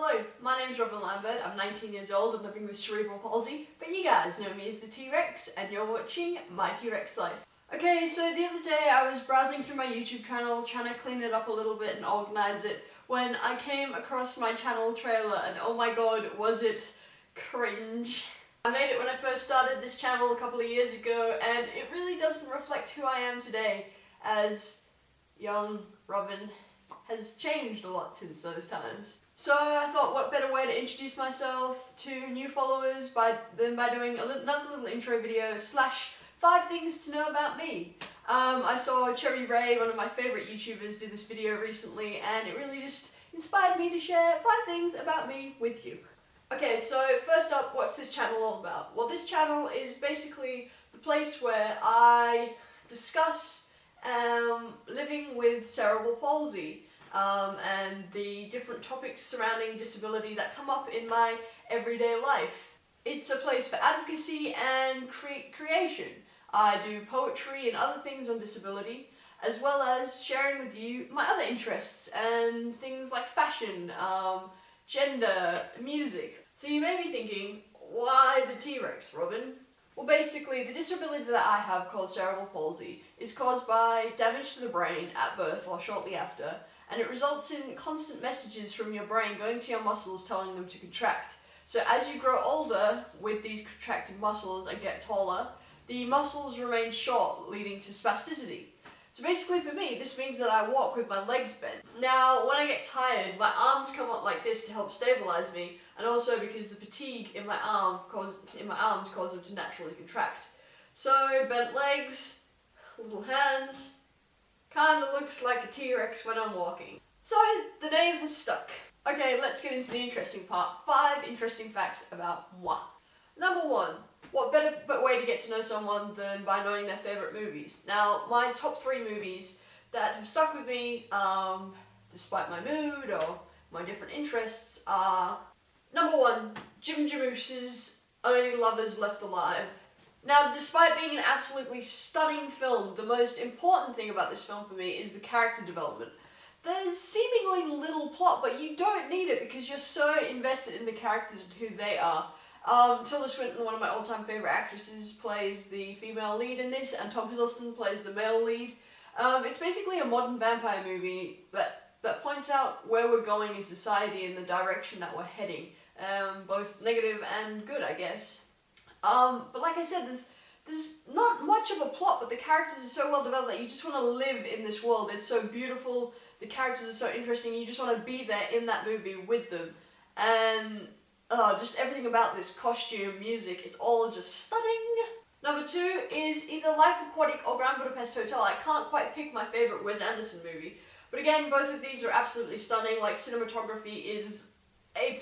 Hello, my name is Robin Lambert, I'm 19 years old and living with cerebral palsy, but you guys know me as the T-Rex and you're watching My T-Rex Life. Okay, so the other day I was browsing through my YouTube channel trying to clean it up a little bit and organise it when I came across my channel trailer and oh my god, was it cringe. I made it when I first started this channel a couple of years ago and it really doesn't reflect who I am today, as young Robin has changed a lot since those times. So I thought what better way to introduce myself to new followers than by doing another little intro video slash 5 things to know about me. I saw Cherry Ray, one of my favourite YouTubers, do this video recently and it really just inspired me to share 5 things about me with you. Okay, so first up, what's this channel all about? Well, this channel is basically the place where I discuss living with cerebral palsy and the different topics surrounding disability that come up in my everyday life. It's a place for advocacy and creation. I do poetry and other things on disability, as well as sharing with you my other interests and things like fashion, gender, music. So you may be thinking, why the T-Rex, Robin? Well, basically, the disability that I have, called cerebral palsy, is caused by damage to the brain at birth or shortly after, and it results in constant messages from your brain going to your muscles telling them to contract. So as you grow older with these contracted muscles and get taller, the muscles remain short, leading to spasticity. So basically for me, this means that I walk with my legs bent. Now, when I get tired, my arms come up like this to help stabilize me, and also because the fatigue in my arms cause them to naturally contract. So, bent legs, little hands, kinda looks like a T-Rex when I'm walking. So, the name has stuck. Okay, let's get into the interesting part. 5 interesting facts about moi. Number 1. What better way to get to know someone than by knowing their favourite movies? Now, my top 3 movies that have stuck with me, despite my mood or my different interests, are number 1, Jim Jarmusch's Only Lovers Left Alive. Now, despite being an absolutely stunning film, the most important thing about this film for me is the character development. There's seemingly little plot, but you don't need it because you're so invested in the characters and who they are. Tilda Swinton, one of my all-time favourite actresses, plays the female lead in this, and Tom Hiddleston plays the male lead. It's basically a modern vampire movie that points out where we're going in society and the direction that we're heading, both negative and good, I guess. But like I said, there's not much of a plot, but the characters are so well developed that you just want to live in this world. It's so beautiful, the characters are so interesting, you just want to be there in that movie with them. And just everything about this, costume, music, it's all just stunning. Number 2 is either Life Aquatic or Grand Budapest Hotel. I can't quite pick my favourite Wes Anderson movie. But again, both of these are absolutely stunning. Like, cinematography is A+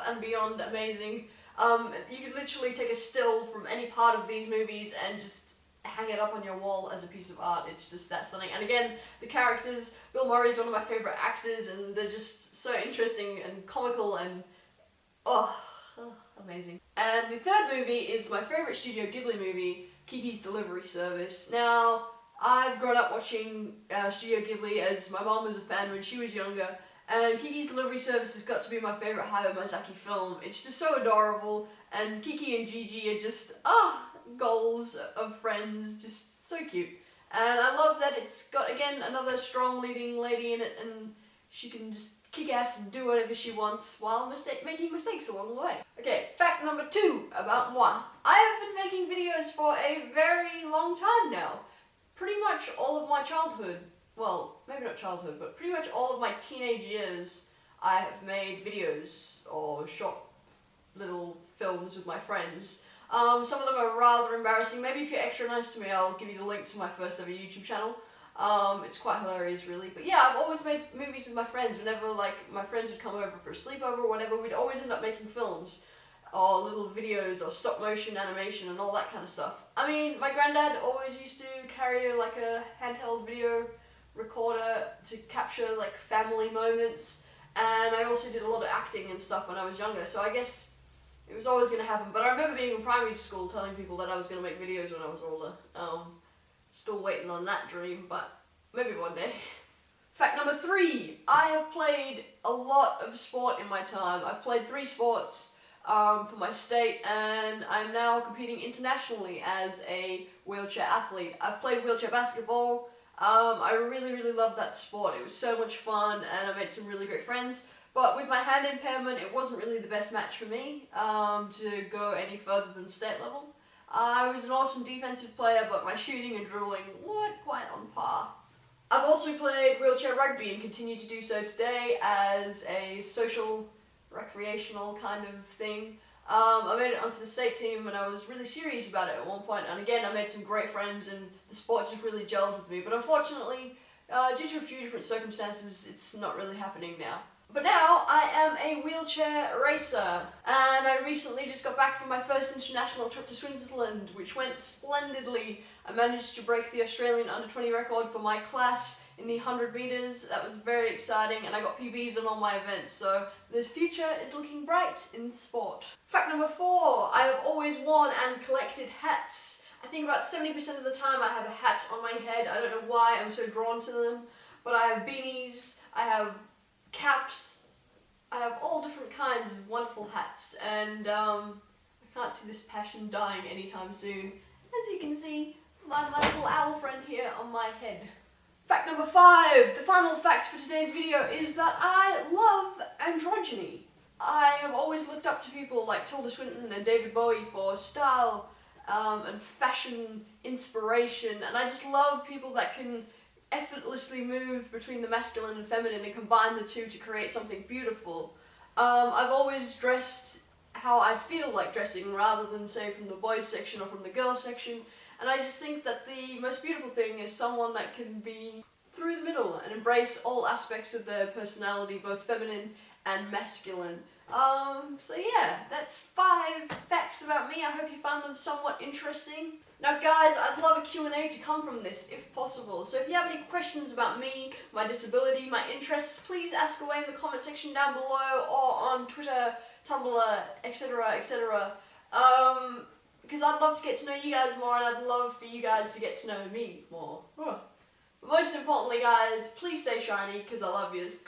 and beyond amazing. You could literally take a still from any part of these movies and just hang it up on your wall as a piece of art. It's just that stunning. And again, the characters, Bill Murray is one of my favourite actors and they're just so interesting and comical and amazing. And the 3rd movie is my favourite Studio Ghibli movie, Kiki's Delivery Service. Now, I've grown up watching Studio Ghibli as my mom was a fan when she was younger, and Kiki's Delivery Service has got to be my favourite Hayao Miyazaki film. It's just so adorable, and Kiki and Gigi are just, goals of friends, just so cute. And I love that it's got, again, another strong leading lady in it, and she can just kick ass and do whatever she wants while making mistakes along the way. Okay, fact number 2 about moi. I have been making videos for a very long time now. Pretty much all of my childhood, well, maybe not childhood, but pretty much all of my teenage years, I have made videos or shot little films with my friends. Some of them are rather embarrassing. Maybe if you're extra nice to me, I'll give you the link to my first ever YouTube channel. It's quite hilarious, really. But yeah, I've always made movies with my friends. Whenever, like, my friends would come over for a sleepover or whatever, we'd always end up making films, or little videos, or stop-motion animation, and all that kind of stuff. I mean, my granddad always used to carry, like, a handheld video recorder to capture, like, family moments, and I also did a lot of acting and stuff when I was younger, so I guess it was always going to happen. But I remember being in primary school telling people that I was going to make videos when I was older. Still waiting on that dream, but maybe one day. Fact number 3, I have played a lot of sport in my time. I've played 3 sports for my state, and I'm now competing internationally as a wheelchair athlete. I've played wheelchair basketball. I really loved that sport. It was so much fun, and I made some really great friends. But with my hand impairment, it wasn't really the best match for me to go any further than state level. I was an awesome defensive player, but my shooting and dribbling weren't quite on par. I've also played wheelchair rugby and continue to do so today as a social, recreational kind of thing. I made it onto the state team and I was really serious about it at one point, and again I made some great friends and the sport just really gelled with me, but unfortunately, due to a few different circumstances, it's not really happening now. But now I am a wheelchair racer, and I recently just got back from my first international trip to Switzerland, which went splendidly. I managed to break the Australian under-20 record for my class in the 100 metres. That was very exciting, and I got PBs on all my events, so this future is looking bright in sport. Fact number 4, I have always worn and collected hats. I think about 70% of the time I have a hat on my head. I don't know why I'm so drawn to them, but I have beanies, I have caps, I have all different kinds of wonderful hats, and I can't see this passion dying anytime soon. As you can see, my little owl friend here on my head. Fact number 5, the final fact for today's video is that I love androgyny. I have always looked up to people like Tilda Swinton and David Bowie for style and fashion inspiration, and I just love people that can effortlessly move between the masculine and feminine and combine the two to create something beautiful. I've always dressed how I feel like dressing rather than say from the boys section or from the girls section, and I just think that the most beautiful thing is someone that can be through the middle and embrace all aspects of their personality, both feminine and masculine. So yeah, that's 5 facts about me. I hope you found them somewhat interesting. Now guys, I'd love a Q&A to come from this if possible, so if you have any questions about me, my disability, my interests, please ask away in the comment section down below or on Twitter, Tumblr, etc. Because I'd love to get to know you guys more, and I'd love for you guys to get to know me more. But most importantly guys, please stay shiny because I love yous.